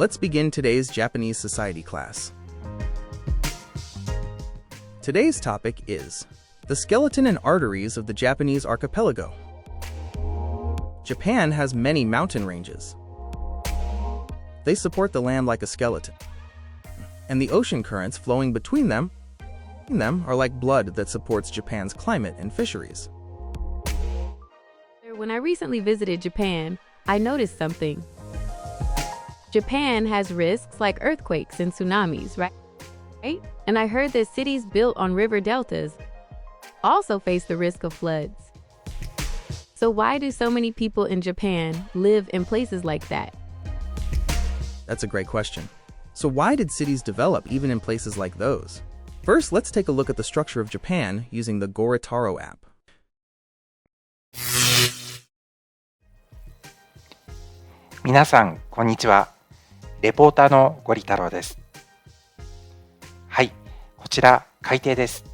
Let's begin today's Japanese society class. Today's topic is the skeleton and arteries of the Japanese archipelago. Japan has many mountain ranges. They support the land like a skeleton, and the ocean currents flowing between them are like blood that supports Japan's climate and fisheries. When I recently visited Japan, I noticed something. Japan has risks like earthquakes and tsunamis, right? And I heard that cities built on river deltas also face the risk of floods. So why do so many people in Japan live in places like that? That's a great question. So why did cities develop even in places like those? First, let's take a look at the structure of Japan using the Goritaro app. 皆さん、こんにちは。レポーターのゴリ太郎です。はい、こちら海底です。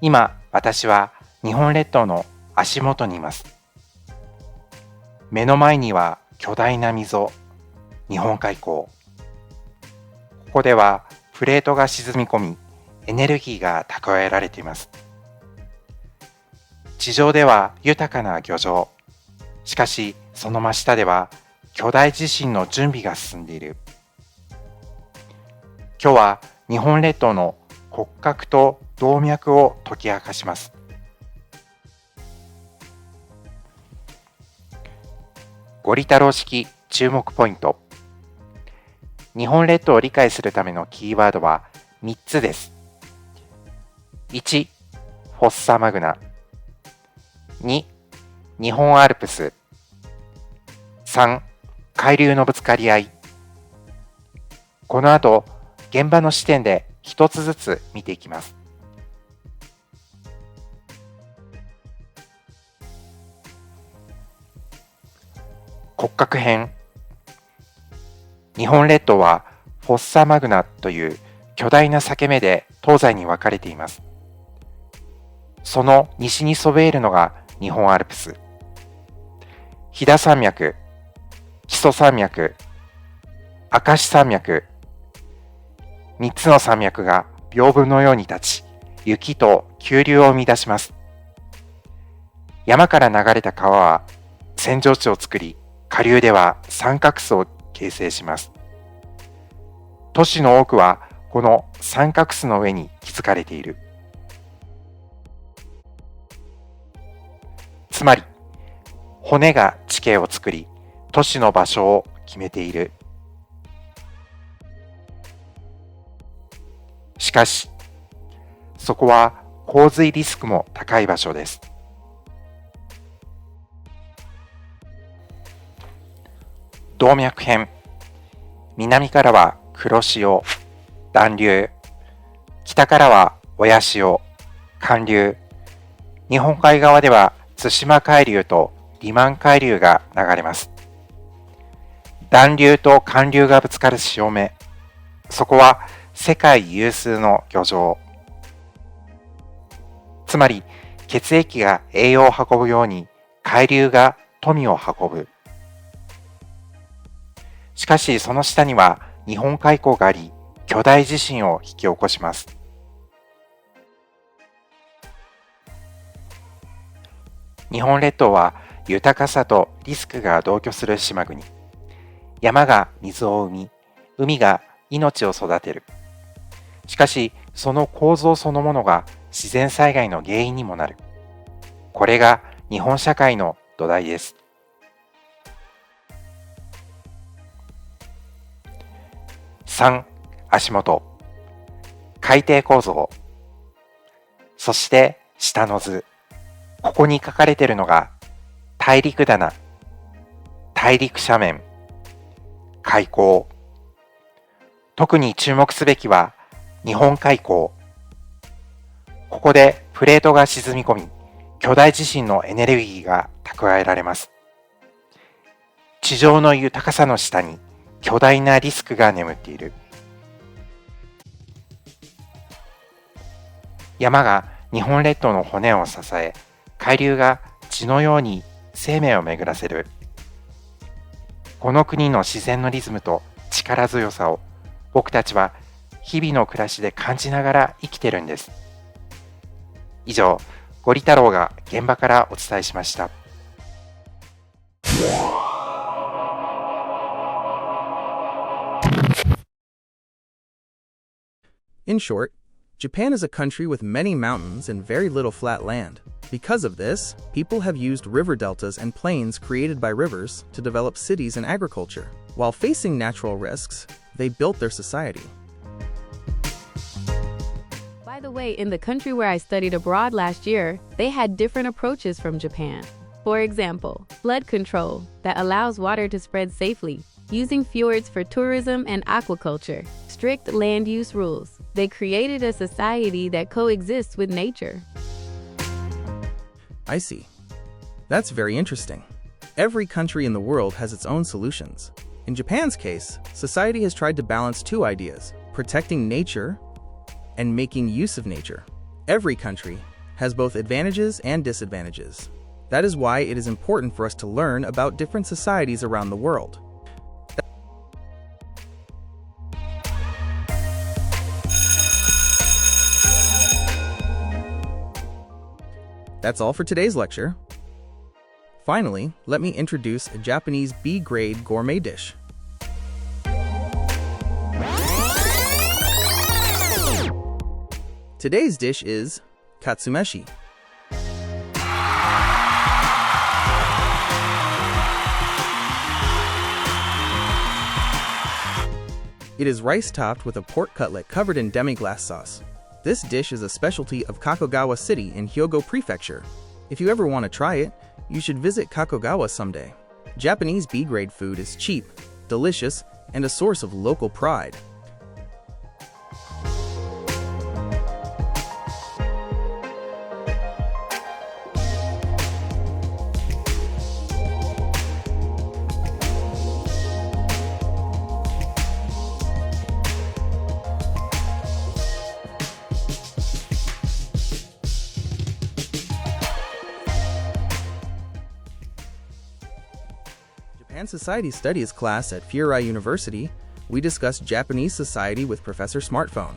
今、私は日本列島の足元にいます。目の前には巨大な溝、日本海溝。ここではプレートが沈み込み、エネルギーが蓄えられています。地上では豊かな漁場。しかし、その真下では巨大地震の準備が進んでいる。今日は日本列島の骨格と動脈を解き明かします。ゴリ太郎式注目ポイント。日本列島を理解するためのキーワードは3つです。1、フォッサマグナ。2、日本アルプス。3、海流のぶつかり合い。この後、現場の視点で一つずつ見ていきます。骨格編。日本列島はフォッサマグナという巨大な裂け目で東西に分かれています。その西にそびえるのが日本アルプス。飛騨山脈、木曽山脈、明石山脈、3つの山脈が屏風のように立ち、雪と急流を生み出します。山から流れた川は扇状地を作り、下流では三角巣を形成します。都市の多くはこの三角巣の上に築かれている。つまり、骨が地形を作り、都市の場所を決めている。しかし、そこは洪水リスクも高い場所です。動脈編。南からは黒潮、暖流。北からは親潮、寒流。日本海側では対馬海流とリマン海流が流れます。暖流と寒流がぶつかる潮目。そこは世界有数の漁場。つまり、血液が栄養を運ぶように、海流が富を運ぶ。しかし、その下には日本海溝があり、巨大地震を引き起こします。日本列島は豊かさとリスクが同居する島国。山が水を生み、海が命を育てる。しかし、その構造そのものが自然災害の原因にもなる。これが日本社会の土台です。3、足元。海底構造。そして下の図。ここに書かれているのが大陸棚、大陸斜面、海溝。特に注目すべきは日本海溝。ここでプレートが沈み込み、巨大地震のエネルギーが蓄えられます。地上の豊かさの下に巨大なリスクが眠っている。山が日本列島の骨を支え、海流が血のように生命を巡らせる。この国の自然のリズムと力強さを僕たちは日々の暮らしで感じながら生きてるんです。以上、ゴリ太郎が現場からお伝えしました。In short, Japan is a country with many mountains and very little flat land. Because of this, people have used river deltas and plains created by rivers to develop cities and agriculture. While facing natural risks, they built their society. By the way, in the country where I studied abroad last year, they had different approaches from Japan. For example, flood control that allows water to spread safely, using fjords for tourism and aquaculture, strict land use rules. They created a society that coexists with nature. I see. That's very interesting. Every country in the world has its own solutions. In Japan's case, society has tried to balance two ideas: protecting nature and making use of nature. Every country has both advantages and disadvantages. That is why it is important for us to learn about different societies around the world. That's all for today's lecture. Finally, let me introduce a Japanese B-grade gourmet dish. Today's dish is katsumeshi. It is rice topped with a pork cutlet covered in demi-glace sauce. This dish is a specialty of Kakogawa City in Hyogo Prefecture. If you ever want to try it, you should visit Kakogawa someday. Japanese B-grade food is cheap, delicious, and a source of local pride. Japan Society Studies class at Fureai University, we discuss Japanese society with Professor Smartphone.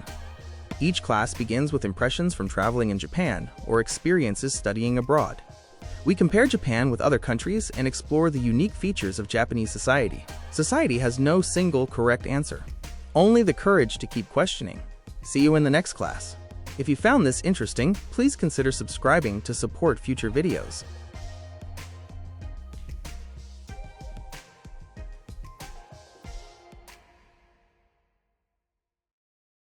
Each class begins with impressions from traveling in Japan or experiences studying abroad. We compare Japan with other countries and explore the unique features of Japanese society. Society has no single correct answer, only the courage to keep questioning. See you in the next class. If you found this interesting, please consider subscribing to support future videos.